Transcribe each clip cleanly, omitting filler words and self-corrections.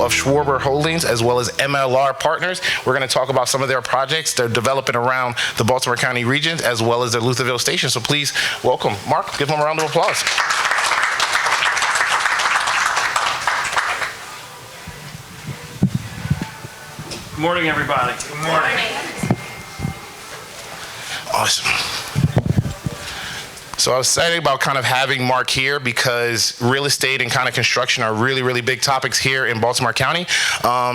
of Schwarber Holdings as well as MLR Partners. We're going to talk about some of their projects they're developing around the Baltimore County region as well as their Lutherville station. So please welcome Mark. Give him a round of applause. Good morning, everybody. Good morning. Awesome. So I was excited about kind of having Mark here because real estate and kind of construction are really, really big topics here in Baltimore County.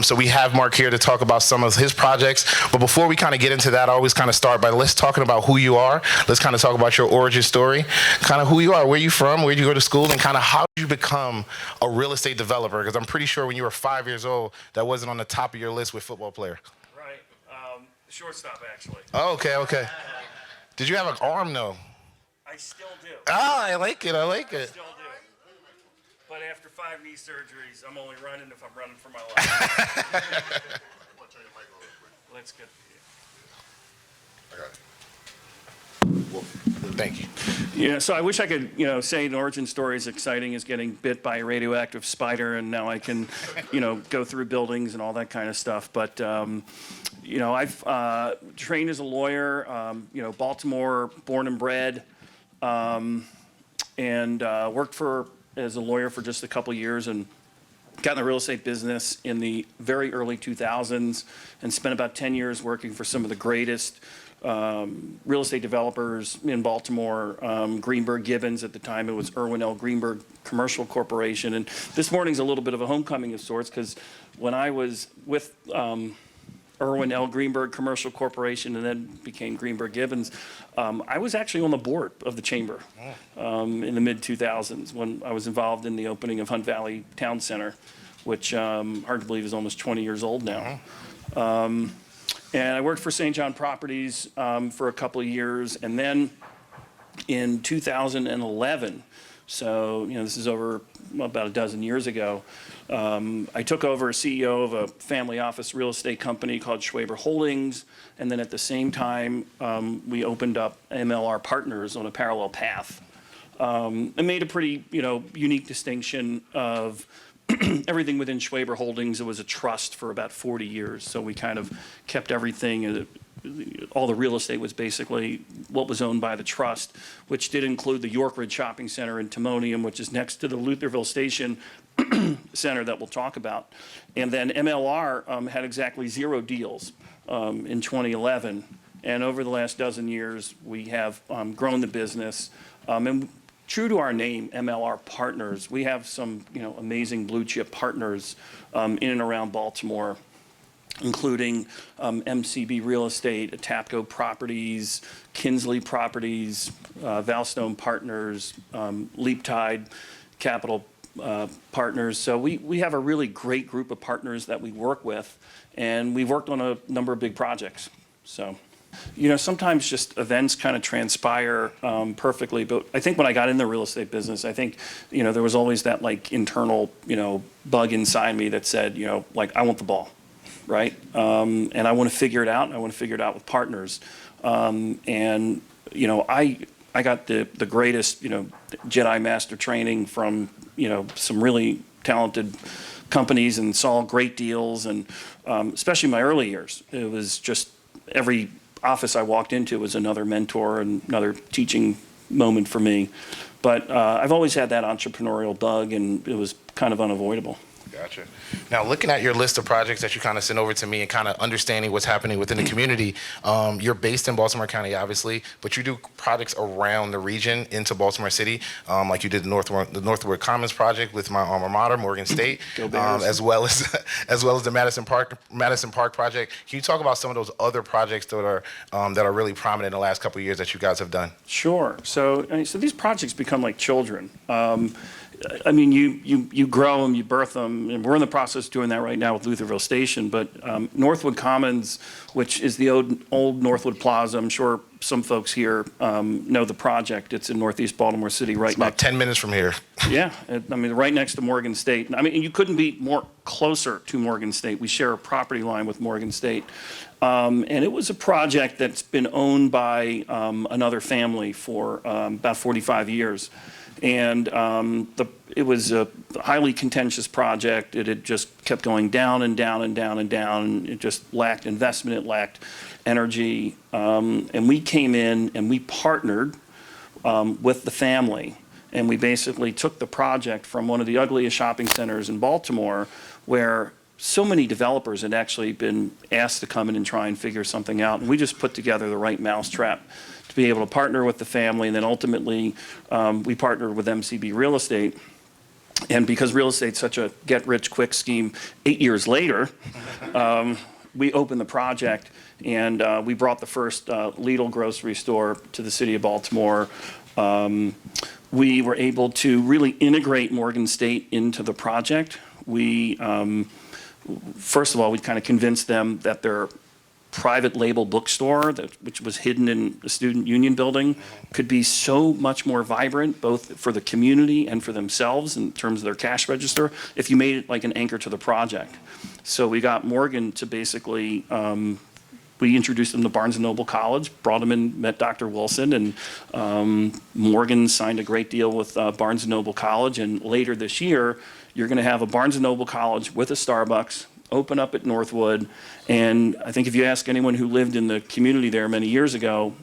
So we have Mark here to talk about some of his projects. But before we kind of get into that, I always kind of start by let's talking about who you are. Let's kind of talk about your origin story, kind of who you are, where you from, where you go to school, and kind of how did you become a real estate developer? Because I'm pretty sure when you were 5 years old, that wasn't on the top of your list with football player. Right. Shortstop, actually. Oh, okay. Did you have an arm though? I still do. Oh, I like it. I still do. But after 5 knee surgeries, I'm only running if I'm running for my life. Let's get I got it. Well, thank you. Yeah, so I wish I could, say an origin story as exciting as getting bit by a radioactive spider, and now I can, go through buildings and all that kind of stuff. But, I've trained as a lawyer, Baltimore, born and bred, and worked as a lawyer for just a couple years and got in the real estate business in the very early 2000s and spent about 10 years working for some of the greatest real estate developers in Baltimore, Greenberg Gibbons. At the time, it was Irwin L. Greenberg Commercial Corporation. And this morning's a little bit of a homecoming of sorts because when I was with Irwin L. Greenberg Commercial Corporation and then became Greenberg Gibbons, I was actually on the board of the chamber in the mid-2000s when I was involved in the opening of Hunt Valley Town Center, which, hard to believe, is almost 20 years old now. And I worked for St. John Properties for a couple of years, and then in 2011, so this is over about a dozen years ago, I took over as CEO of a family office real estate company called Schwarber Holdings, and then at the same time, we opened up MLR Partners on a parallel path. And made a pretty unique distinction of everything within Schwarber Holdings. It was a trust for about 40 years, so we kind of kept everything. All the real estate was basically what was owned by the trust, which did include the York Ridge Shopping Center in Timonium, which is next to the Lutherville Station Center that we'll talk about. And then MLR had exactly 0 deals in 2011. And over the last dozen years, we have grown the business. And true to our name, MLR Partners, we have some amazing blue chip partners in and around Baltimore, including MCB Real Estate, Tapco Properties, Kinsley Properties, Valstone Partners, Leap Tide Capital Partners. So we have a really great group of partners that we work with, and we've worked on a number of big projects. So, sometimes just events kind of transpire perfectly, but I think when I got in the real estate business, I think, there was always that internal, bug inside me that said, I want the ball. Right? And I want to figure it out. I want to figure it out with partners. And I got the greatest, Jedi Master training from, some really talented companies and saw great deals. And especially in my early years, it was just every office I walked into was another mentor and another teaching moment for me. But I've always had that entrepreneurial bug, and it was kind of unavoidable. Gotcha. Now, looking at your list of projects that you kind of sent over to me and kind of understanding what's happening within the community, you're based in Baltimore County, obviously, but you do projects around the region into Baltimore City, like you did the Northwood Commons project with my alma mater, Morgan State, as well as the Madison Park project. Can you talk about some of those other projects that are really prominent in the last couple of years that you guys have done? Sure. So these projects become like children. You grow them, you birth them, and we're in the process of doing that right now with Lutherville Station. But Northwood Commons, which is the old Northwood Plaza, I'm sure some folks here know the project. It's in Northeast Baltimore City, right About 10 minutes from here. yeah, I mean, right next to Morgan State. I mean, you couldn't be more closer to Morgan State. We share a property line with Morgan State. And it was a project that's been owned by another family for about 45 years. And it was a highly contentious project. It had just kept going down and down and down and down. It just lacked investment. It lacked energy. And we came in and we partnered with the family. And we basically took the project from one of the ugliest shopping centers in Baltimore, where so many developers had actually been asked to come in and try and figure something out. And we just put together the right mousetrap to be able to partner with the family. And then ultimately, we partnered with MCB Real Estate. And because real estate's such a get-rich-quick scheme, 8 years later, we opened the project, and we brought the first Lidl grocery store to the city of Baltimore. We were able to really integrate Morgan State into the project. We, first of all, we kind of convinced them that their private label bookstore, which was hidden in the student union building, could be so much more vibrant, both for the community and for themselves in terms of their cash register, if you made it like an anchor to the project. So we got Morgan to basically, we introduced them to Barnes & Noble College, brought them in, met Dr. Wilson, and Morgan signed a great deal with Barnes & Noble College. And later this year, you're going to have a Barnes & Noble College with a Starbucks open up at Northwood. And I think if you ask anyone who lived in the community there many years ago,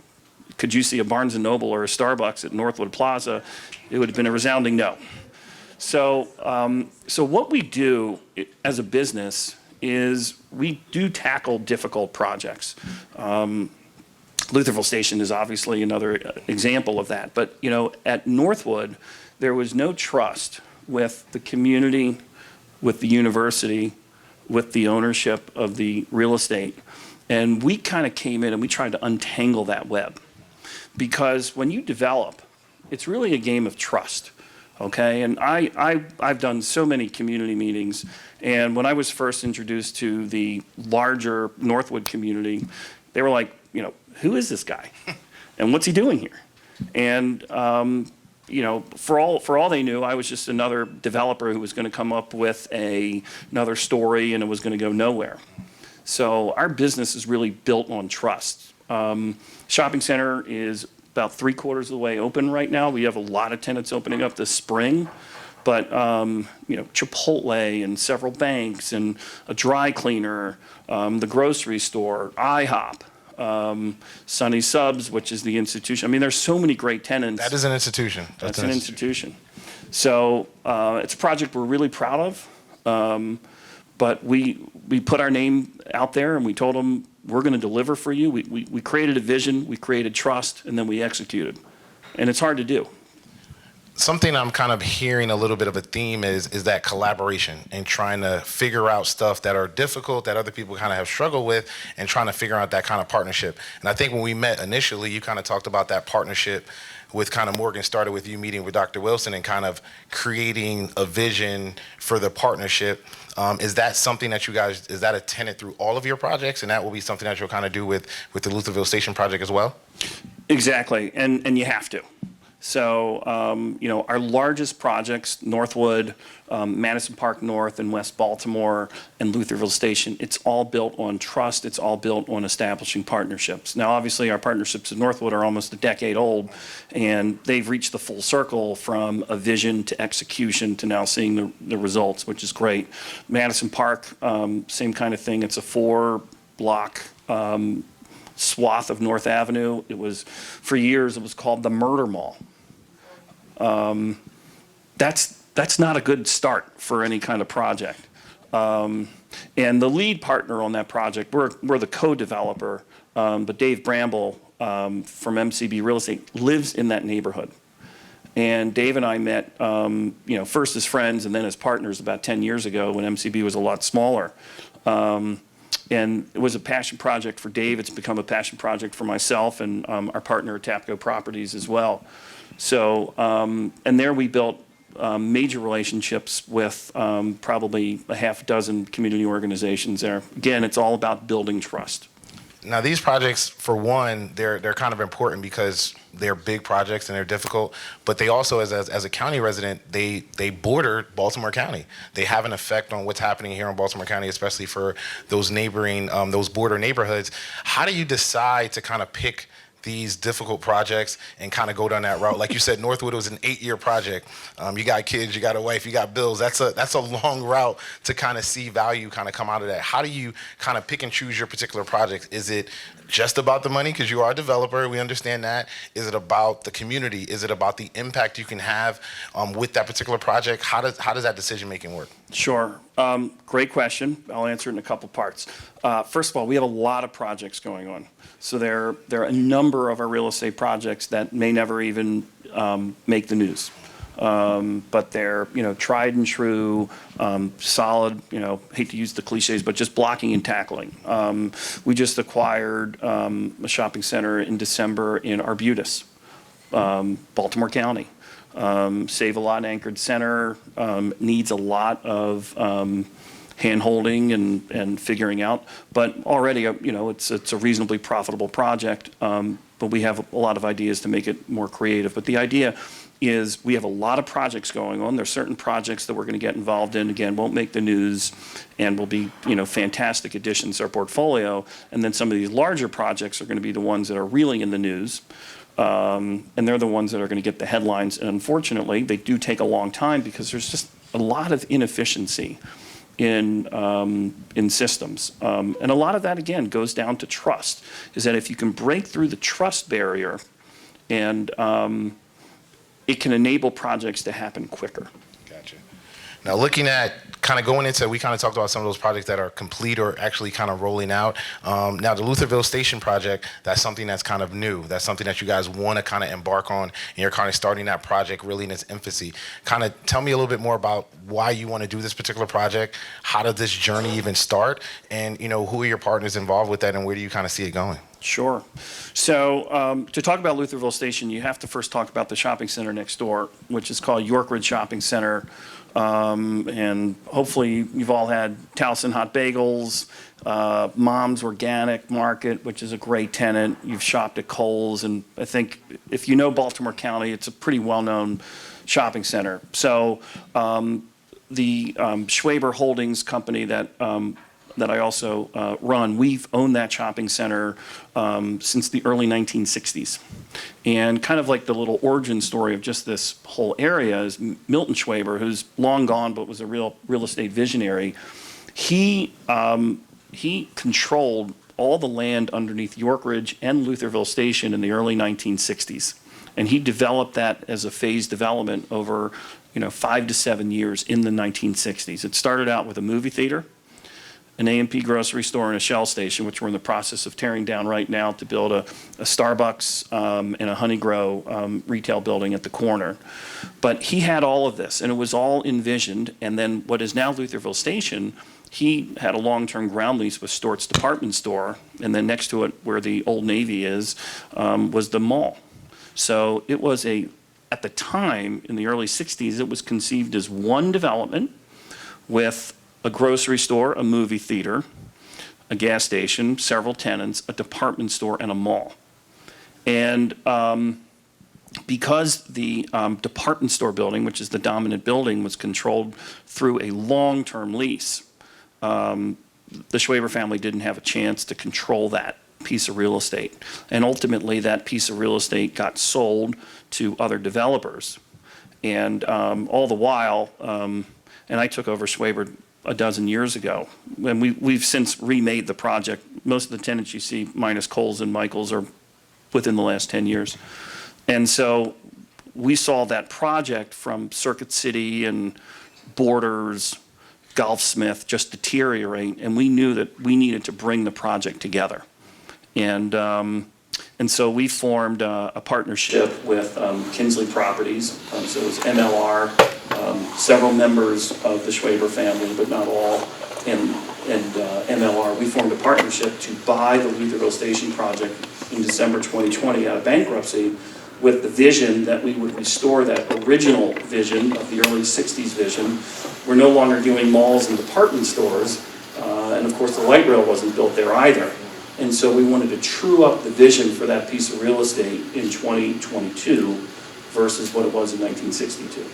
could you see a Barnes & Noble or a Starbucks at Northwood Plaza, it would have been a resounding no. So, so what we do as a business is we do tackle difficult projects. Lutherville Station is obviously another example of that. But, you know, at Northwood, there was no trust with the community, with the university, with the ownership of the real estate. And we kind of came in and we tried to untangle that web. Because when you develop, it's really a game of trust. Okay, and I've done so many community meetings, and when I was first introduced to the larger Northwood community, they were like, you know, who is this guy, and what's he doing here? And you know, for all they knew, I was just another developer who was going to come up with another story, and it was going to go nowhere. So our business is really built on trust. Shopping center is about 3/4 of the way open right now. We have a lot of tenants opening up this spring, but you know, Chipotle and several banks and a dry cleaner, the grocery store, IHOP, Sunny Subs, which is the institution. I mean, there's so many great tenants. That is an institution. That's an institution. So it's a project we're really proud of, but we put our name out there and we told them, we're going to deliver for you. We created a vision, we created trust, and then we executed. And it's hard to do. Something I'm kind of hearing a little bit of a theme is that collaboration and trying to figure out stuff that are difficult that other people kind of have struggled with and trying to figure out that kind of partnership. And I think when we met initially, you kind of talked about that partnership with kind of Morgan started with you meeting with Dr. Wilson and kind of creating a vision for the partnership. Is that something that you guys, is that a tenet through all of your projects? And that will be something that you'll kind of do with the Lutherville Station project as well? Exactly, and you have to. So, you know, our largest projects, Northwood, Madison Park North and West Baltimore, and Lutherville Station, it's all built on trust. It's all built on establishing partnerships. Now, obviously, our partnerships at Northwood are almost a decade old, and they've reached the full circle from a vision to execution to now seeing the results, which is great. Madison Park, same kind of thing. It's a 4-block swath of North Avenue. It was, for years, it was called the Murder Mall. That's not a good start for any kind of project. And the lead partner on that project, we're the co-developer, but Dave Bramble from MCB Real Estate lives in that neighborhood. And Dave and I met, you know, first as friends and then as partners about 10 years ago when MCB was a lot smaller. And it was a passion project for Dave. It's become a passion project for myself and our partner at Tapco Properties as well. So, and there we built major relationships with probably a half dozen community organizations there. Again, it's all about building trust. Now, these projects, for one, they're kind of important because they're big projects and they're difficult. But they also, as a county resident, they border Baltimore County. They have an effect on what's happening here in Baltimore County, especially for those neighboring, those border neighborhoods. How do you decide to kind of pick these difficult projects and kind of go down that route? Like you said, Northwood was an 8-year project. You got kids, you got a wife, you got bills. That's a long route to kind of see value kind of come out of that. How do you kind of pick and choose your particular project? Is it just about the money because you are a developer? We understand that. Is it about the community? Is it about the impact you can have with that particular project? How does that decision making work? Sure. Great question. I'll answer it in a couple parts. First of all, we have a lot of projects going on. So there are a number of our real estate projects that may never even make the news. But they're, tried and true, solid, hate to use the cliches, but just blocking and tackling. We just acquired a shopping center in December in Arbutus, Baltimore County. Save-A-Lot anchored center, needs a lot of hand-holding and figuring out. But already, it's a reasonably profitable project, but we have a lot of ideas to make it more creative. But the idea is we have a lot of projects going on. There's certain projects that we're going to get involved in, again, won't make the news and will be, fantastic additions to our portfolio. And then some of these larger projects are going to be the ones that are really in the news. And they're the ones that are going to get the headlines. And unfortunately, they do take a long time because there's just a lot of inefficiency in systems. And a lot of that, again, goes down to trust, is that if you can break through the trust barrier and it can enable projects to happen quicker. Gotcha. Now, looking at kind of going into, we kind of talked about some of those projects that are complete or actually kind of rolling out. Now, the Lutherville Station project, that's something that's kind of new. That's something that you guys want to kind of embark on, and you're kind of starting that project really in its infancy. Kind of tell me a little bit more about why you want to do this particular project. How did this journey even start? And, who are your partners involved with that, and where do you kind of see it going? Sure. So to talk about Lutherville Station, you have to first talk about the shopping center next door, which is called York Ridge Shopping Center. And hopefully you've all had Towson Hot Bagels, Mom's Organic Market, which is a great tenant. You've shopped at Kohl's, and I think if you know Baltimore County, it's a pretty well-known shopping center. So the Schwaber Holdings company that I also run, we've owned that shopping center since the early 1960s. And kind of like the little origin story of just this whole area is Milton Schwaber, who's long gone but was a real estate visionary. He controlled all the land underneath York Ridge and Lutherville Station in the early 1960s. And he developed that as a phased development over 5 to 7 years in the 1960s. It started out with a movie theater, an A&P grocery store, and a Shell station, which we're in the process of tearing down right now to build a Starbucks and a Honeygrow retail building at the corner. But he had all of this, and it was all envisioned. And then what is now Lutherville Station, he had a long-term ground lease with Stort's department store, and then next to it, where the Old Navy is, was the mall. So it was at the time, in the early 60s, it was conceived as one development with a grocery store, a movie theater, a gas station, several tenants, a department store, and a mall. And because the department store building, which is the dominant building, was controlled through a long-term lease, the Schwaber family didn't have a chance to control that piece of real estate. And ultimately, that piece of real estate got sold to other developers. And all the while, and I took over Schwaber a dozen years ago, and we've since remade the project. Most of the tenants you see, minus Kohl's and Michael's, are within the last 10 years. And so we saw that project from Circuit City and Borders, Golfsmith just deteriorate, and we knew that we needed to bring the project together. And so we formed a partnership with Kinsley Properties. So it was MLR, several members of the Schwaber family, but not all, and MLR. We formed a partnership to buy the Lutherville Station project in December 2020 out of bankruptcy, with the vision that we would restore that original vision of the early 60s vision. We're no longer doing malls and department stores, and of course the light rail wasn't built there either. And so we wanted to true up the vision for that piece of real estate in 2022 versus what it was in 1962.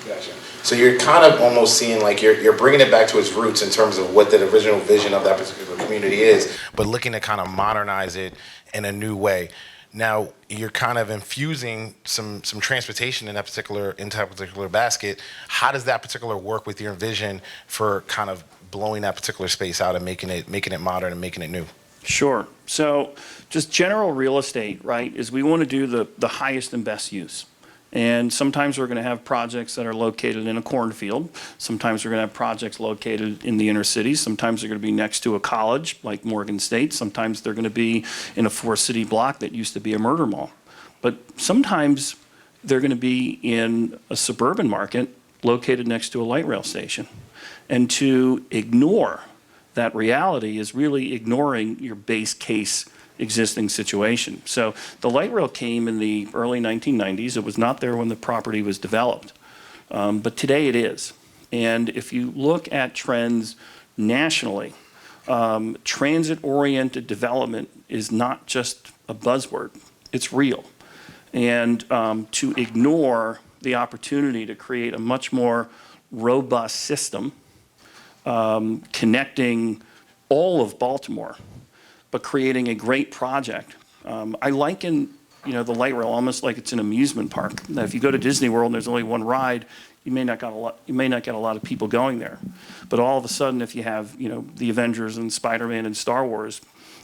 Gotcha. So you're kind of almost seeing like you're bringing it back to its roots in terms of what the original vision of that particular community is, but looking to kind of modernize it in a new way. Now you're kind of infusing some transportation in that particular basket. How does that particular work with your vision for kind of blowing that particular space out and making it modern and making it new? Sure. So just general real estate, right, is we want to do the highest and best use. And sometimes we're going to have projects that are located in a cornfield. Sometimes we're going to have projects located in the inner cities. Sometimes they're going to be next to a college like Morgan State. Sometimes they're going to be in a four-city block that used to be a murder mall. But sometimes they're going to be in a suburban market located next to a light rail station. And to ignore that reality is really ignoring your base case existing situation. So the light rail came in the early 1990s. It was not there when the property was developed, but today it is. And if you look at trends nationally, transit-oriented development is not just a buzzword, it's real. And to ignore the opportunity to create a much more robust system connecting all of Baltimore, but creating a great project. I liken, the light rail almost like it's an amusement park. Now, if you go to Disney World and there's only one ride, you may not get a lot of people going there. But all of a sudden, if you have, the Avengers and Spider-Man and Star Wars,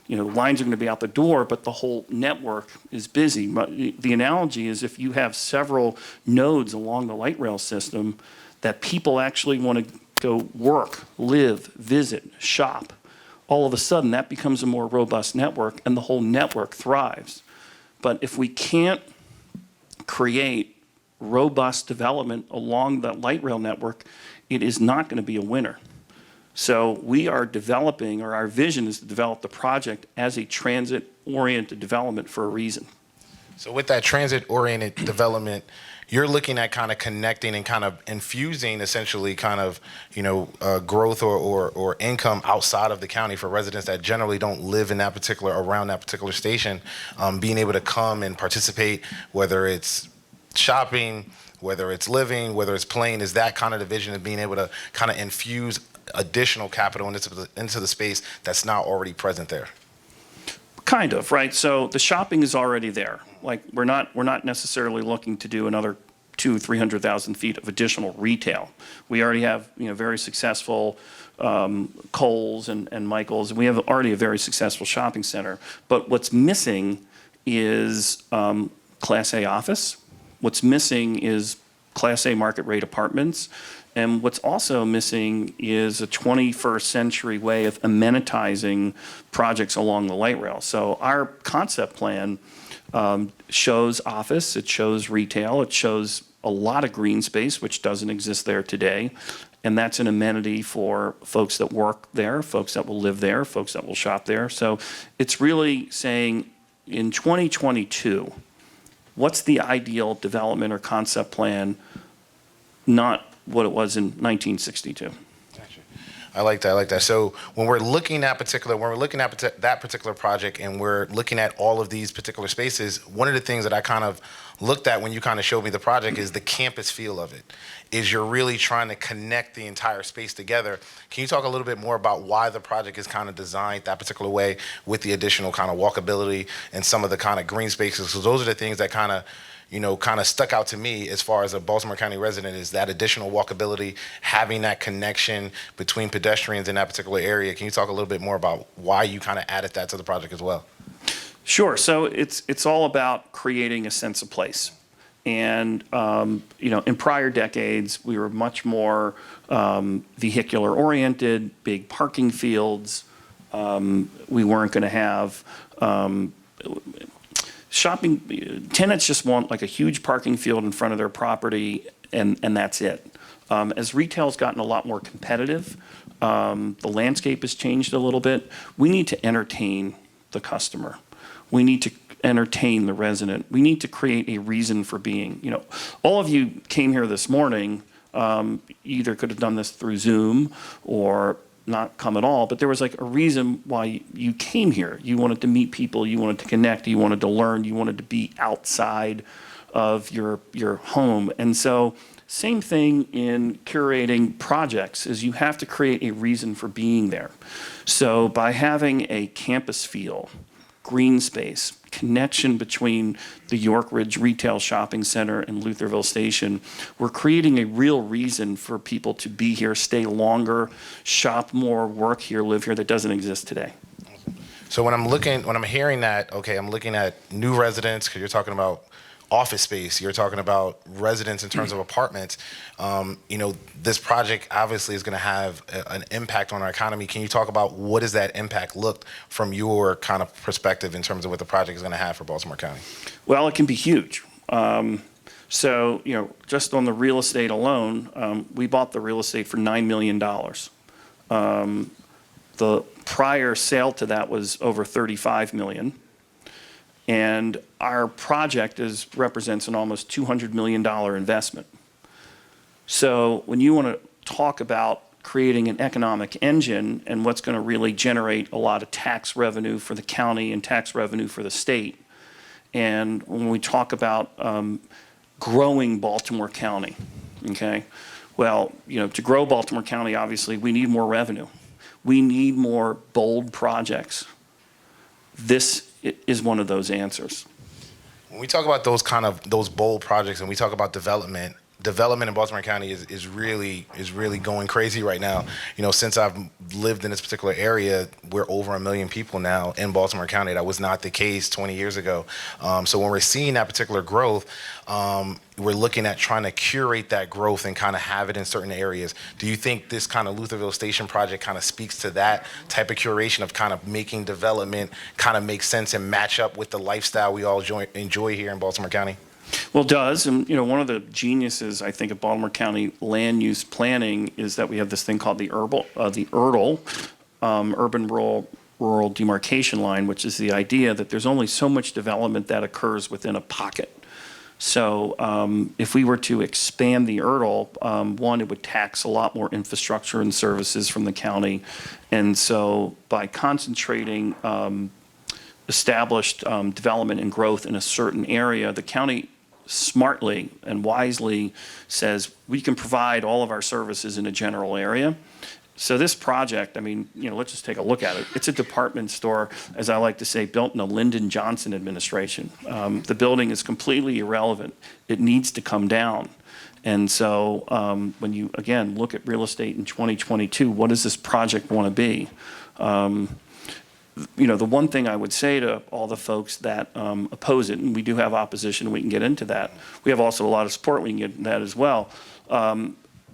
the lines are going to be out the door, but the whole network is busy. But the analogy is if you have several nodes along the light rail system that people actually want to go work, live, visit, shop, all of a sudden that becomes a more robust network and the whole network thrives. But if we can't create robust development along the light rail network, it is not going to be a winner. So we are developing, or our vision is to develop the project as a transit-oriented development for a reason. So with that transit-oriented development, you're looking at kind of connecting and kind of infusing essentially kind of, growth or income outside of the county for residents that generally don't live in that particular, around that particular station, being able to come and participate, whether it's shopping, whether it's living, whether it's playing, is that kind of the vision of being able to kind of infuse additional capital into the space that's not already present there? Kind of, right? So the shopping is already there. Like we're not necessarily looking to do another 200,000-300,000 feet of additional retail. We already have very successful Kohl's and Michael's. We have already a very successful shopping center. But what's missing is Class A office. What's missing is Class A market rate apartments. And what's also missing is a 21st century way of amenitizing projects along the light rail. So our concept plan shows office, it shows retail, it shows a lot of green space, which doesn't exist there today. And that's an amenity for folks that work there, folks that will live there, folks that will shop there. So it's really saying in 2022, what's the ideal development or concept plan, not what it was in 1962. Gotcha. I like that. So when we're looking at that particular project and we're looking at all of these particular spaces, one of the things that I kind of looked at when you kind of showed me the project is the campus feel of it. Is you're really trying to connect the entire space together. Can you talk a little bit more about why the project is kind of designed that particular way with the additional kind of walkability and some of the kind of green spaces? So those are the things that kind of stuck out to me as far as a Baltimore County resident, is that additional walkability, having that connection between pedestrians in that particular area. Can you talk a little bit more about why you kind of added that to the project as well? Sure. So it's all about creating a sense of place. And, in prior decades, we were much more vehicular oriented, big parking fields. We weren't going to have shopping. Tenants just want like a huge parking field in front of their property, and that's it. As retail's gotten a lot more competitive, the landscape has changed a little bit. We need to entertain the customer. We need to entertain the resident. We need to create a reason for being. All of you came here this morning, either could have done this through Zoom or not come at all, but there was like a reason why you came here. You wanted to meet people, you wanted to connect, you wanted to learn, you wanted to be outside of your home. And so same thing in curating projects is you have to create a reason for being there. So by having a campus feel, green space, connection between the York Ridge Retail Shopping Center and Lutherville Station, we're creating a real reason for people to be here, stay longer, shop more, work here, live here that doesn't exist today. So when I'm hearing that, okay, I'm looking at new residents, because you're talking about office space, you're talking about residents in terms of apartments. This project obviously is going to have an impact on our economy. Can you talk about what does that impact look from your kind of perspective in terms of what the project is going to have for Baltimore County? Well, it can be huge. So, just on the real estate alone, we bought the real estate for $9 million. The prior sale to that was over $35 million. And our project represents an almost $200 million investment. So when you want to talk about creating an economic engine and what's going to really generate a lot of tax revenue for the county and tax revenue for the state, and when we talk about growing Baltimore County, okay, well, to grow Baltimore County, obviously, we need more revenue. We need more bold projects. This is one of those answers. When we talk about those bold projects and we talk about development in Baltimore County is really going crazy right now. Since I've lived in this particular area, we're over 1 million people now in Baltimore County. That was not the case 20 years ago. So when we're seeing that particular growth, we're looking at trying to curate that growth and kind of have it in certain areas. Do you think this kind of Lutherville Station project kind of speaks to that type of curation of kind of making development kind of make sense and match up with the lifestyle we all enjoy here in Baltimore County? Well, it does. And, one of the geniuses, I think, of Baltimore County land use planning is that we have this thing called the URDL, Urban Rural Demarcation Line, which is the idea that there's only so much development that occurs within a pocket. So if we were to expand the URDL, one, it would tax a lot more infrastructure and services from the county. And so by concentrating established development and growth in a certain area, the county smartly and wisely says we can provide all of our services in a general area. So this project, let's just take a look at it. It's a department store, as I like to say, built in the Lyndon Johnson administration. The building is completely irrelevant. It needs to come down. And so when you, again, look at real estate in 2022, what does this project want to be? The one thing I would say to all the folks that oppose it, and we do have opposition, we can get into that. We have also a lot of support, we can get into that as well.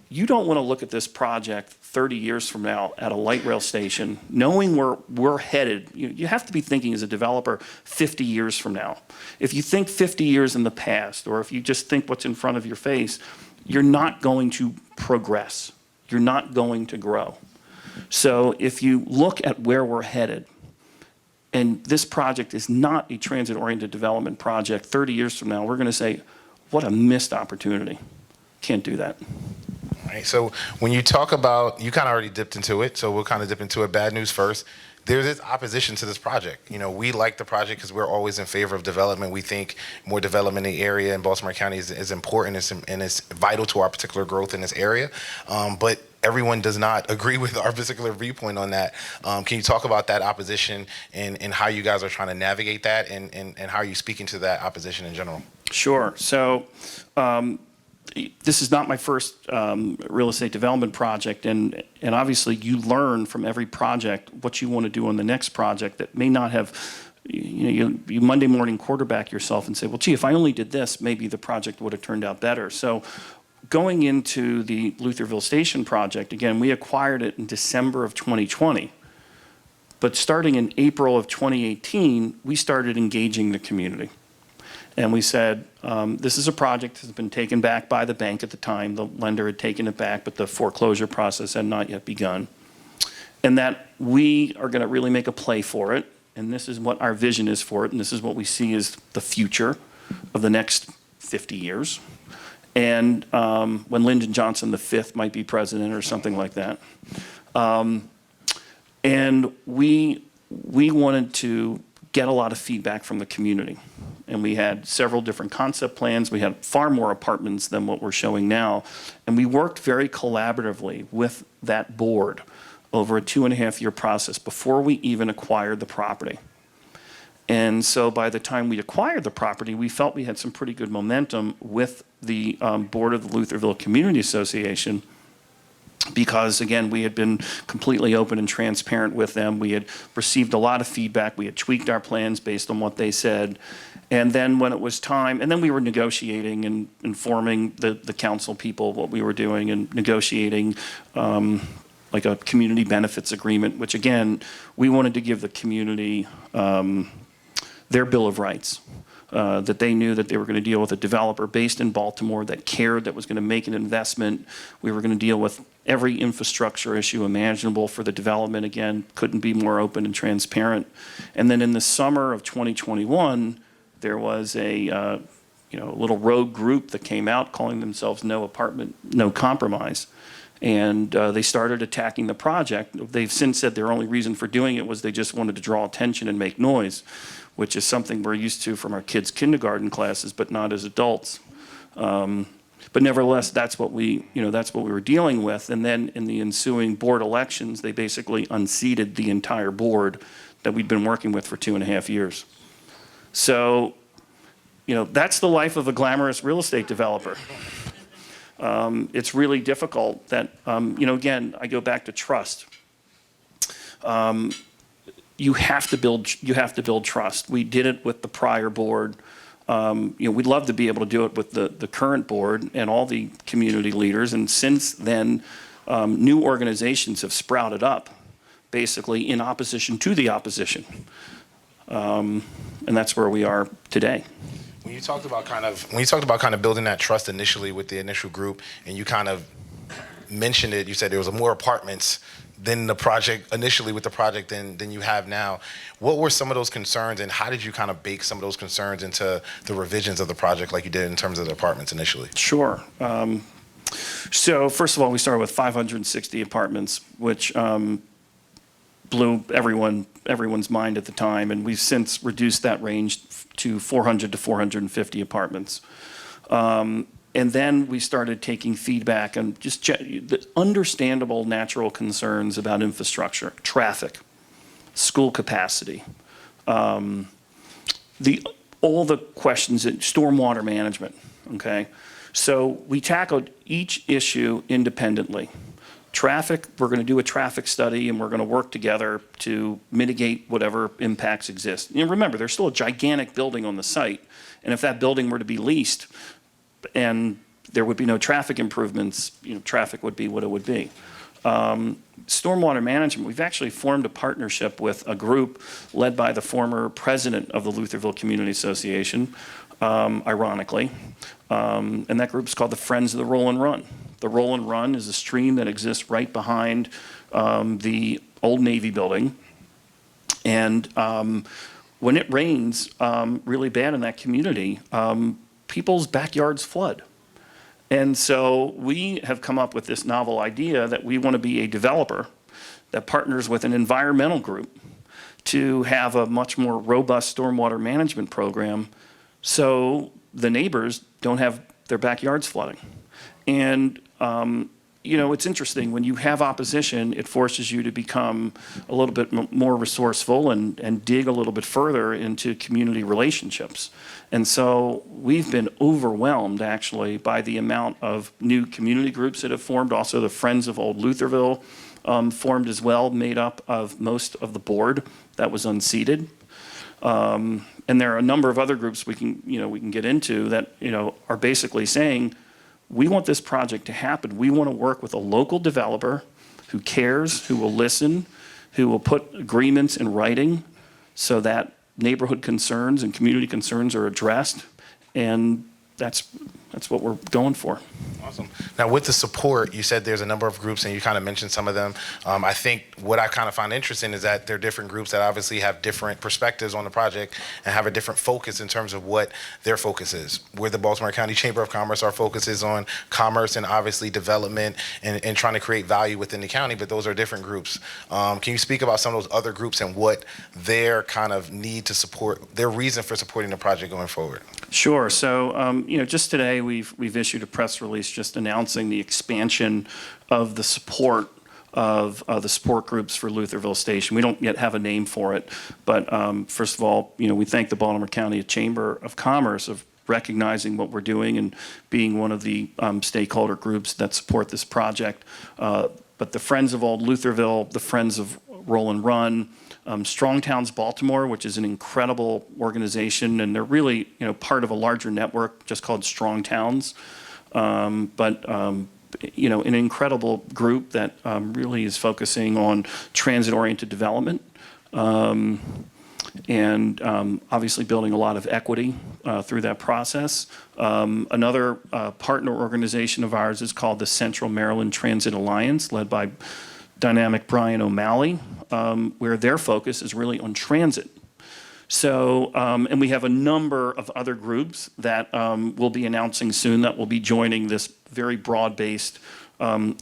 You don't want to look at this project 30 years from now at a light rail station, knowing where we're headed. You have to be thinking as a developer 50 years from now. If you think 50 years in the past, or if you just think what's in front of your face, you're not going to progress. You're not going to grow. So if you look at where we're headed, and this project is not a transit-oriented development project, 30 years from now, we're going to say, what a missed opportunity. Can't do that. All right, so when you talk about, you kind of already dipped into it, so we'll kind of dip into it. Bad news first. There's this opposition to this project. We like the project because we're always in favor of development. We think more development in the area in Baltimore County is important and it's vital to our particular growth in this area. But everyone does not agree with our particular viewpoint on that. Can you talk about that opposition and how you guys are trying to navigate that and how are you speaking to that opposition in general? Sure. So this is not my first real estate development project, and obviously you learn from every project what you want to do on the next project that may not have, you Monday morning quarterback yourself and say, well, gee, if I only did this, maybe the project would have turned out better. So going into the Lutherville Station project, again, we acquired it in December of 2020. But starting in April of 2018, we started engaging the community. And we said, this is a project that's been taken back by the bank at the time. The lender had taken it back, but the foreclosure process had not yet begun. And that we are going to really make a play for it. And this is what our vision is for it. And this is what we see as the future of the next 50 years. And when Lyndon Johnson V might be president or something like that. And we wanted to get a lot of feedback from the community. And we had several different concept plans. We had far more apartments than what we're showing now. And we worked very collaboratively with that board over a 2.5-year process before we even acquired the property. And so by the time we acquired the property, we felt we had some pretty good momentum with the board of the Lutherville Community Association, because again, we had been completely open and transparent with them. We had received a lot of feedback. We had tweaked our plans based on what they said. And then when it was time, and then we were negotiating and informing the council people what we were doing, and negotiating like a community benefits agreement, which again, we wanted to give the community their Bill of Rights. That they knew that they were going to deal with a developer based in Baltimore that cared, that was going to make an investment. We were going to deal with every infrastructure issue imaginable for the development. Again, couldn't be more open and transparent. And then in the summer of 2021, there was a little rogue group that came out calling themselves No Apartment, No Compromise. And they started attacking the project. They've since said their only reason for doing it was they just wanted to draw attention and make noise, which is something we're used to from our kids' kindergarten classes, but not as adults. But nevertheless, that's what we were dealing with. And then in the ensuing board elections, they basically unseated the entire board that we'd been working with for 2.5 years. So, that's the life of a glamorous real estate developer. It's really difficult that, again, I go back to trust. You have to build trust. We did it with the prior board. We'd love to be able to do it with the current board and all the community leaders. And since then, new organizations have sprouted up, basically in opposition to the opposition. And that's where we are today. When you talked about kind of building that trust initially with the initial group, and you kind of mentioned it, you said there was more apartments than the project initially with the project than you have now. What were some of those concerns, and how did you kind of bake some of those concerns into the revisions of the project like you did in terms of the apartments initially? Sure. So first of all, we started with 560 apartments, which blew everyone's mind at the time, and we've since reduced that range to 400 to 450 apartments. And then we started taking feedback and just the understandable natural concerns about infrastructure, traffic, school capacity, all the questions, stormwater management, okay? So we tackled each issue independently. Traffic, we're going to do a traffic study, and we're going to work together to mitigate whatever impacts exist. Remember, there's still a gigantic building on the site, and if that building were to be leased and there would be no traffic improvements, traffic would be what it would be. Stormwater management, we've actually formed a partnership with a group led by the former president of the Lutherville Community Association, ironically, and that group's called the Friends of the Roll and Run. The Roll and Run is a stream that exists right behind the old Navy building. And when it rains really bad in that community, people's backyards flood. And so we have come up with this novel idea that we want to be a developer that partners with an environmental group to have a much more robust stormwater management program so the neighbors don't have their backyards flooding. And it's interesting, when you have opposition, it forces you to become a little bit more resourceful and dig a little bit further into community relationships. And so we've been overwhelmed, actually, by the amount of new community groups that have formed. Also, the Friends of Old Lutherville formed as well, made up of most of the board that was unseated. And there are a number of other groups we can get into that are basically saying, we want this project to happen. We want to work with a local developer who cares, who will listen, who will put agreements in writing so that neighborhood concerns and community concerns are addressed. And that's that's what we're going for. Awesome. Now, with the support, you said there's a number of groups, and you kind of mentioned some of them. I think what I kind of find interesting is that there are different groups that obviously have different perspectives on the project and have a different focus in terms of what their focus is. With the Baltimore County Chamber of Commerce, our focus is on commerce and obviously development and trying to create value within the county, but those are different groups. Can you speak about some of those other groups and what their kind of need to support, their reason for supporting the project going forward? Sure. So, just today we've issued a press release just announcing the expansion of the support of the support groups for Lutherville Station. We don't yet have a name for it, but first of all, we thank the Baltimore County Chamber of Commerce of recognizing what we're doing and being one of the stakeholder groups that support this project. But the Friends of Old Lutherville, the Friends of Roll and Run, Strong Towns Baltimore, which is an incredible organization, and they're really part of a larger network just called Strong Towns. An incredible group that really is focusing on transit-oriented development and obviously building a lot of equity through that process. Another partner organization of ours is called the Central Maryland Transit Alliance, led by dynamic Brian O'Malley, where their focus is really on transit. So, and we have a number of other groups that we'll be announcing soon that will be joining this very broad-based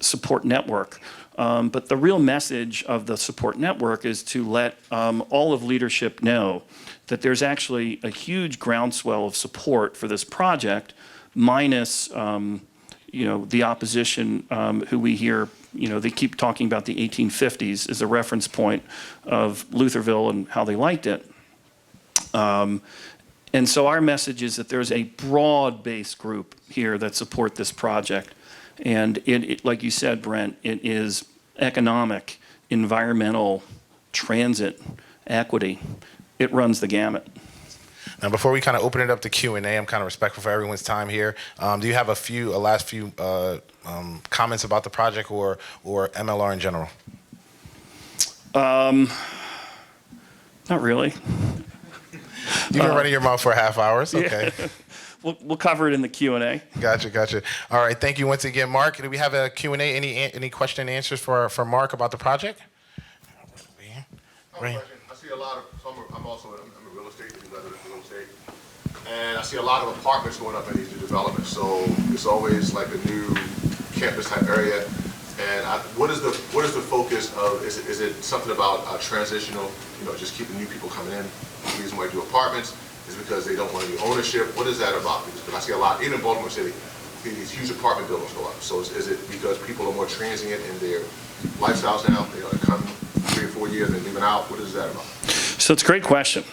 support network. But the real message of the support network is to let all of leadership know that there's actually a huge groundswell of support for this project, minus the opposition who we hear. They keep talking about the 1850s as a reference point of Lutherville and how they liked it. And so our message is that there's a broad-based group here that support this project. And it, like you said, Brent, it is economic, environmental, transit, equity. It runs the gamut. Now, before we kind of open it up to Q&A, I'm kind of respectful for everyone's time here. Do you have a last few comments about the project or MLR in general? Not really. You've been running your mouth for a half hour, so okay. Yeah. We'll cover it in the Q&A. Gotcha. All right, thank you once again, Mark. Do we have a Q&A? Any question and answers for Mark about the project? I see a lot of, I'm a real estate, and I see a lot of apartments going up in these new developments. So it's always like a new campus type area. And what is the focus of? Is it something about transitional? Just keeping new people coming in. The reason why you do apartments is because they don't want any ownership. What is that about? Because I see a lot, even in Baltimore City, these huge apartment buildings go up. So is it because people are more transient in their lifestyles now? They come 3 or 4 years and leaving out. What is that about? So it's a great question.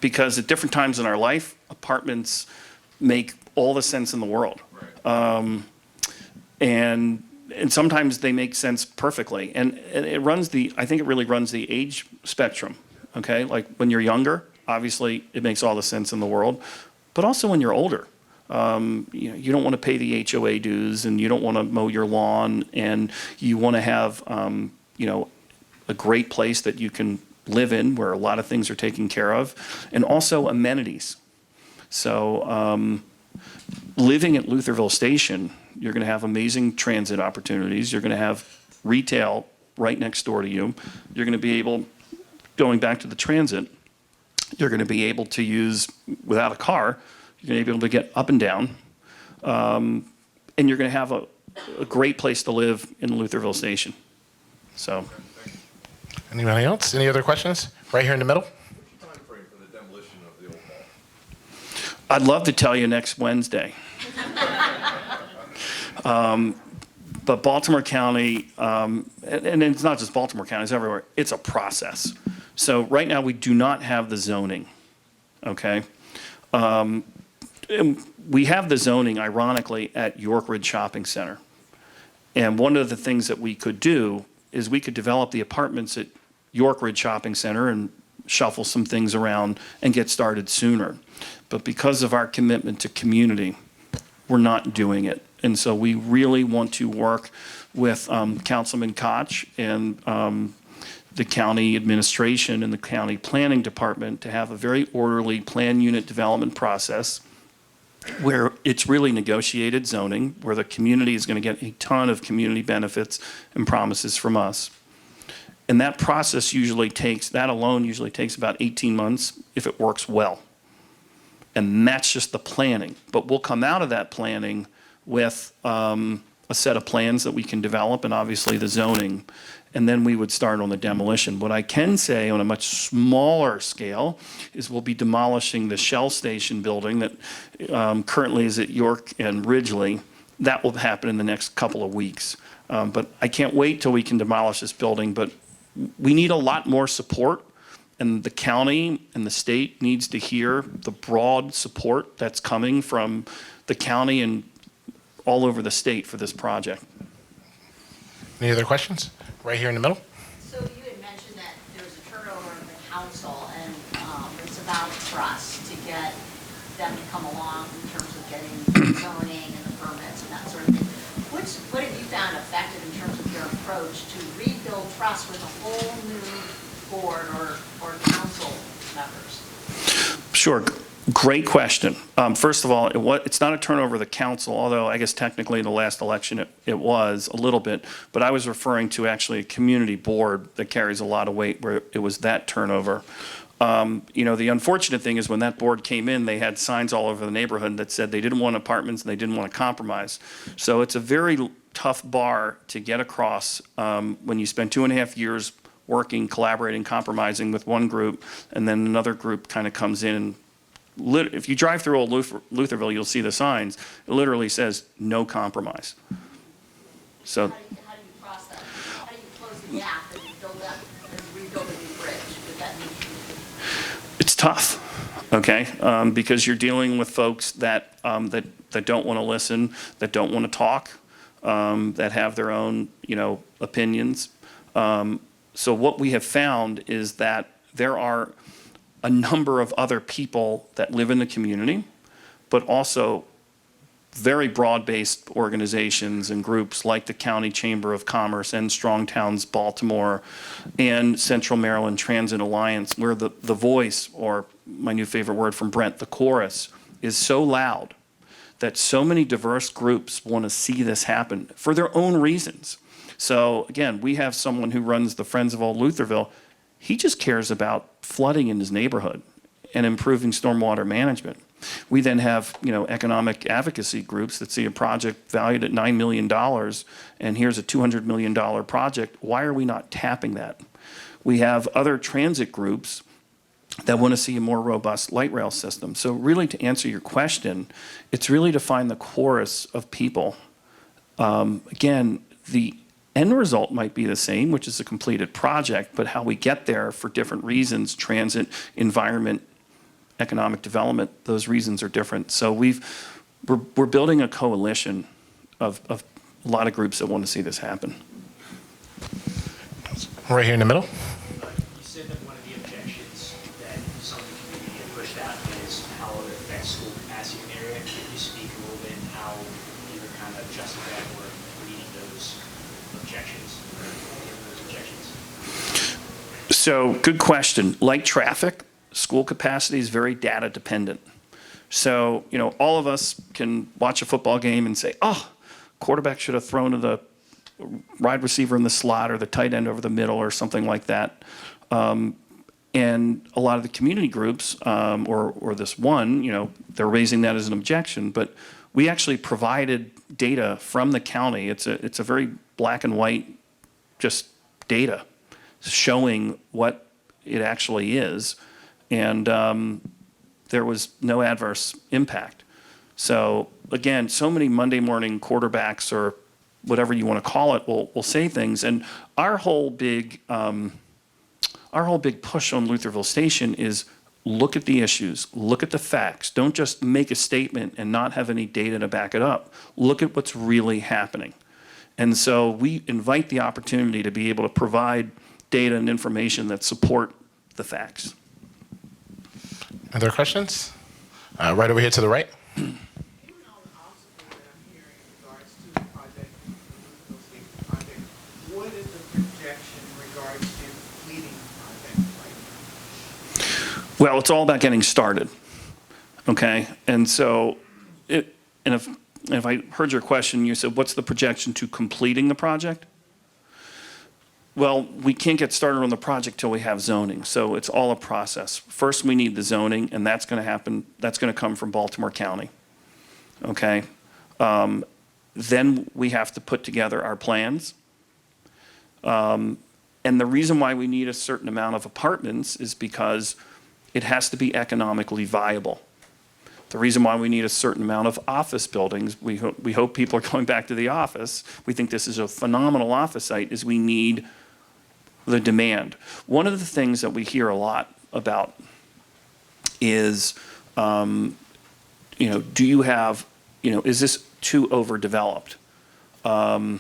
Because at different times in our life, apartments make all the sense in the world. Right. And sometimes they make sense perfectly. And I think it really runs the age spectrum, okay? Like when you're younger, obviously it makes all the sense in the world. But also when you're older, you don't want to pay the HOA dues and you don't want to mow your lawn and you want to have, a great place that you can live in where a lot of things are taken care of, and also amenities. So living at Lutherville Station, you're going to have amazing transit opportunities. You're going to have retail right next door to you. You're going to be able, going back to the transit, you're going to be able to use, without a car, you're going to be able to get up and down. And you're going to have a great place to live in Lutherville Station. So. Anybody else? Any other questions? Right here in the middle. What's the time frame for the demolition of the old mall? I'd love to tell you next Wednesday. But Baltimore County, and it's not just Baltimore County, it's everywhere, it's a process. So right now we do not have the zoning, okay? We have the zoning, ironically, at York Ridge Shopping Center. And one of the things that we could do is we could develop the apartments at York Ridge Shopping Center and shuffle some things around and get started sooner. But because of our commitment to community, we're not doing it. And so we really want to work with Councilman Koch and the county administration and the county planning department to have a very orderly plan unit development process where it's really negotiated zoning, where the community is going to get a ton of community benefits and promises from us. And that process that alone usually takes about 18 months if it works well. And that's just the planning. But we'll come out of that planning with a set of plans that we can develop and obviously the zoning. And then we would start on the demolition. What I can say on a much smaller scale is we'll be demolishing the Shell Station building that currently is at York and Ridgely. That will happen in the next couple of weeks. But I can't wait till we can demolish this building. But we need a lot more support, and the county and the state needs to hear the broad support that's coming from the county and all over the state for this project. Any other questions? Right here in the middle. So you had mentioned that there's a turnover in the council, and it's about trust to get them to come along in terms of getting zoning and the permits and that sort of thing. What have you found effective in terms of your approach to rebuild trust with a whole new board or council members? Sure. Great question. First of all, it's not a turnover of the council, although I guess technically in the last election it was a little bit, but I was referring to actually a community board that carries a lot of weight where it was that turnover. The unfortunate thing is when that board came in, they had signs all over the neighborhood that said they didn't want apartments and they didn't want to compromise. So it's a very tough bar to get across when you spend 2.5 years working, collaborating, compromising with one group, and then another group kind of comes in and if you drive through old Lutherville, you'll see the signs. It literally says no compromise. So How do you cross that? How do you close the gap and build up and rebuild a new bridge with that new community? it's tough, okay? Because you're dealing with folks that don't want to listen, that don't want to talk, that have their own, opinions. So what we have found is that there are a number of other people that live in the community, but also very broad-based organizations and groups like the County Chamber of Commerce and Strong Towns Baltimore and Central Maryland Transit Alliance, where the voice, or my new favorite word from Brent, the chorus, is so loud that so many diverse groups want to see this happen for their own reasons. So again, we have someone who runs the Friends of Old Lutherville. He just cares about flooding in his neighborhood and improving stormwater management. We then have, economic advocacy groups that see a project valued at $9 million, and here's a $200 million project. Why are we not tapping that? We have other transit groups that want to see a more robust light rail system. So really, to answer your question, it's really to find the chorus of people. Again, the end result might be the same, which is a completed project, but how we get there for different reasons, transit, environment, economic development, those reasons are different. So we're building a coalition of a lot of groups that want to see this happen. Right here in the middle. You said that one of the objections that some of the community have pushed out is how it affects school capacity in the area. Can you speak a little bit how you would kind of justify or meeting those objections, So good question. Like traffic, school capacity is very data dependent. So, all of us can watch a football game and say, quarterback should have thrown to the wide receiver in the slot or the tight end over the middle or something like that. And a lot of the community groups, or this one, they're raising that as an objection, but we actually provided data from the county. It's a very black and white, just data showing what it actually is. And there was no adverse impact. So again, so many Monday morning quarterbacks, or whatever you want to call it, will say things. And our whole big push on Lutherville Station is look at the issues, look at the facts. Don't just make a statement and not have any data to back it up. Look at what's really happening. And so we invite the opportunity to be able to provide data and information that support the facts. Other questions? Right over here to the right. Even on the obstacle that I'm hearing in regards to the project, the Lutherville Station project, what is the projection in regards to completing the project right now? Well, it's all about getting started, okay? And so and if I heard your question, you said, what's the projection to completing the project? Well, we can't get started on the project till we have zoning, so it's all a process. First, we need the zoning, and that's going to happen, that's going to come from Baltimore County, okay? Then we have to put together our plans. And the reason why we need a certain amount of apartments is because it has to be economically viable. The reason why we need a certain amount of office buildings, we hope people are going back to the office, we think this is a phenomenal office site, is we need the demand. One of the things that we hear a lot about is, do you have, is this too overdeveloped? And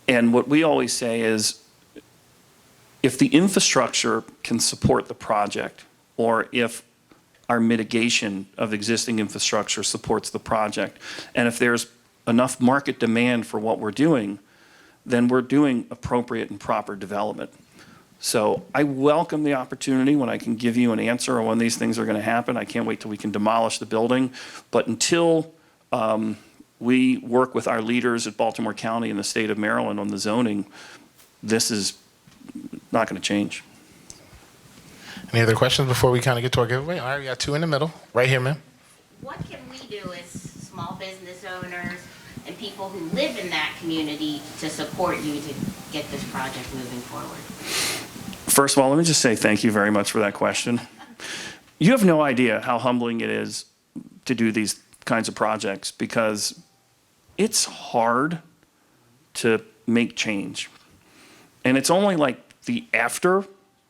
what we always say is, if the infrastructure can support the project, or if our mitigation of existing infrastructure supports the project, and if there's enough market demand for what we're doing, then we're doing appropriate and proper development. So I welcome the opportunity when I can give you an answer on when these things are going to happen. I can't wait till we can demolish the building. But until we work with our leaders at Baltimore County and the state of Maryland on the zoning, this is not going to change. Any other questions before we kind of get to our giveaway? All right, we got two in the middle. Right here, ma'am. What can we do as small business owners and people who live in that community to support you to get this project moving forward? First of all, let me just say thank you very much for that question. You have no idea how humbling it is to do these kinds of projects, because it's hard to make change. And it's only like the after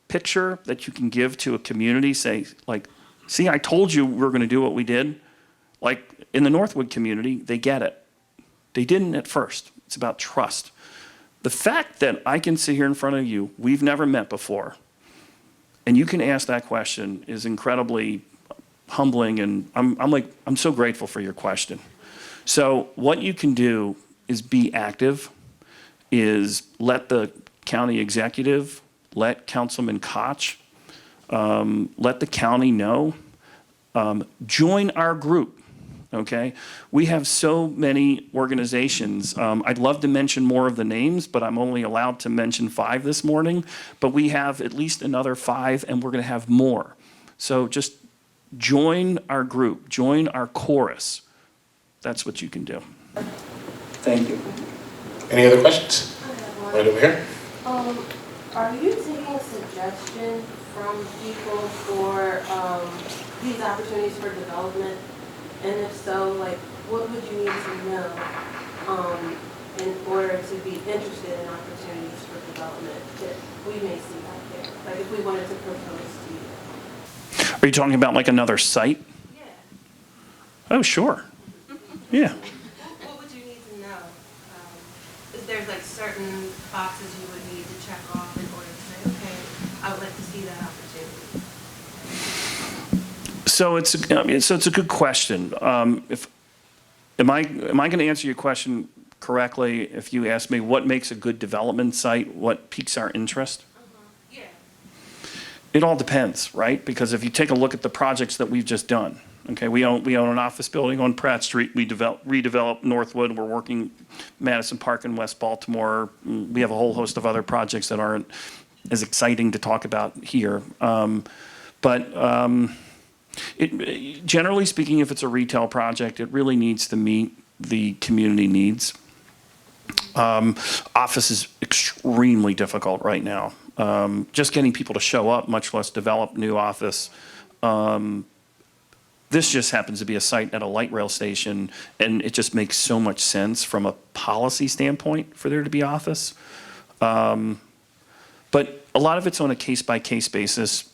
picture that you can give to a community, say, like, see, I told you we were going to do what we did. Like in the Northwood community, they get it. They didn't at first. It's about trust. The fact that I can sit here in front of you, we've never met before, and you can ask that question is incredibly humbling, and I'm so grateful for your question. So what you can do is be active, is let the county executive, let Councilman Koch, let the county know, join our group. Okay, we have so many organizations. I'd love to mention more of the names, but I'm only allowed to mention 5 this morning. But we have at least another 5, and we're going to have more. So just join our group, join our chorus. That's what you can do. Thank you. Any other questions? Right over here. Are you taking suggestions from people for these opportunities for development? And if so, like, what would you need to know in order to be interested in opportunities for development that we may see out there? Like, if we wanted to propose to you. Are you talking about like another site? Yeah. Oh, sure. Yeah. What would you need to know? Is there like certain boxes you would need to check off in order to say, okay, I would like to see that opportunity? So it's a good question. Am I going to answer your question correctly if you ask me what makes a good development site, what piques our interest? Yeah. It all depends, right? Because if you take a look at the projects that we've just done, okay, we own an office building on Pratt Street. We redeveloped Northwood. We're working Madison Park in West Baltimore. We have a whole host of other projects that aren't as exciting to talk about here. Generally speaking, if it's a retail project, it really needs to meet the community needs. Office is extremely difficult right now. Just getting people to show up, much less develop new office. This just happens to be a site at a light rail station, and it just makes so much sense from a policy standpoint for there to be office. But a lot of it's on a case-by-case basis,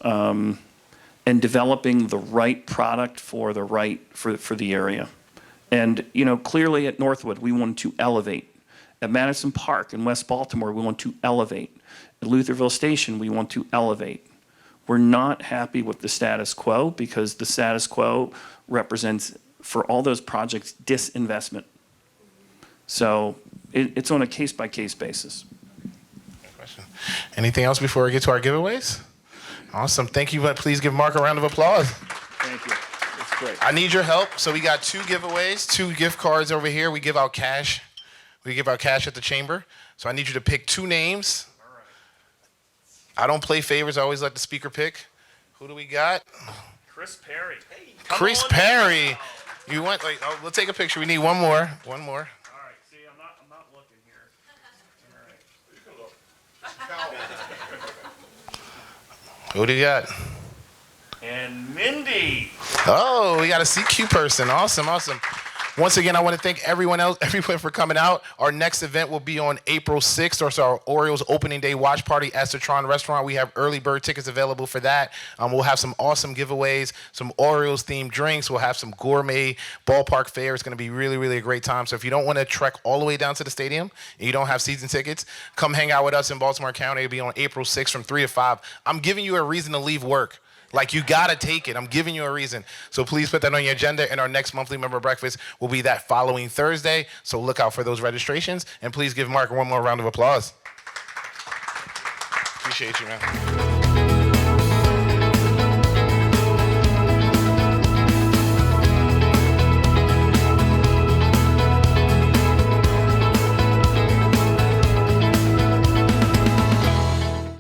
and developing the right product for the area. And clearly at Northwood, we want to elevate. At Madison Park in West Baltimore, we want to elevate. At Lutherville Station, we want to elevate. We're not happy with the status quo, because the status quo represents, for all those projects, disinvestment. So it's on a case-by-case basis. Question. Anything else before we get to our giveaways? Awesome. Thank you. Please give Mark a round of applause. Thank you. Great. I need your help. So we got 2 giveaways, 2 gift cards over here. We give out cash. We give out cash at the chamber. So I need you to pick 2 names. I don't play favorites. I always let the speaker pick. Who do we got? Chris Perry. Chris Perry. You want like? Oh, we'll take a picture. We need one more. One more. All right. See, I'm not looking here. All right. Who do you got? And Mindy. Oh, we got a CQ person. Awesome, awesome. Once again, I want to thank everyone for coming out. Our next event will be on April 6th, or so our Orioles opening day watch party at Citron Restaurant. We have early bird tickets available for that. We'll have some awesome giveaways, some Orioles themed drinks. We'll have some gourmet ballpark fare. It's going to be really, really a great time. So if you don't want to trek all the way down to the stadium and you don't have season tickets, come hang out with us in Baltimore County. It'll be on April 6th from 3 to 5. I'm giving you a reason to leave work. Like, you got to take it. I'm giving you a reason. So please put that on your agenda. And our next monthly member breakfast will be that following Thursday. So look out for those registrations. And please give Mark one more round of applause. Appreciate you, man.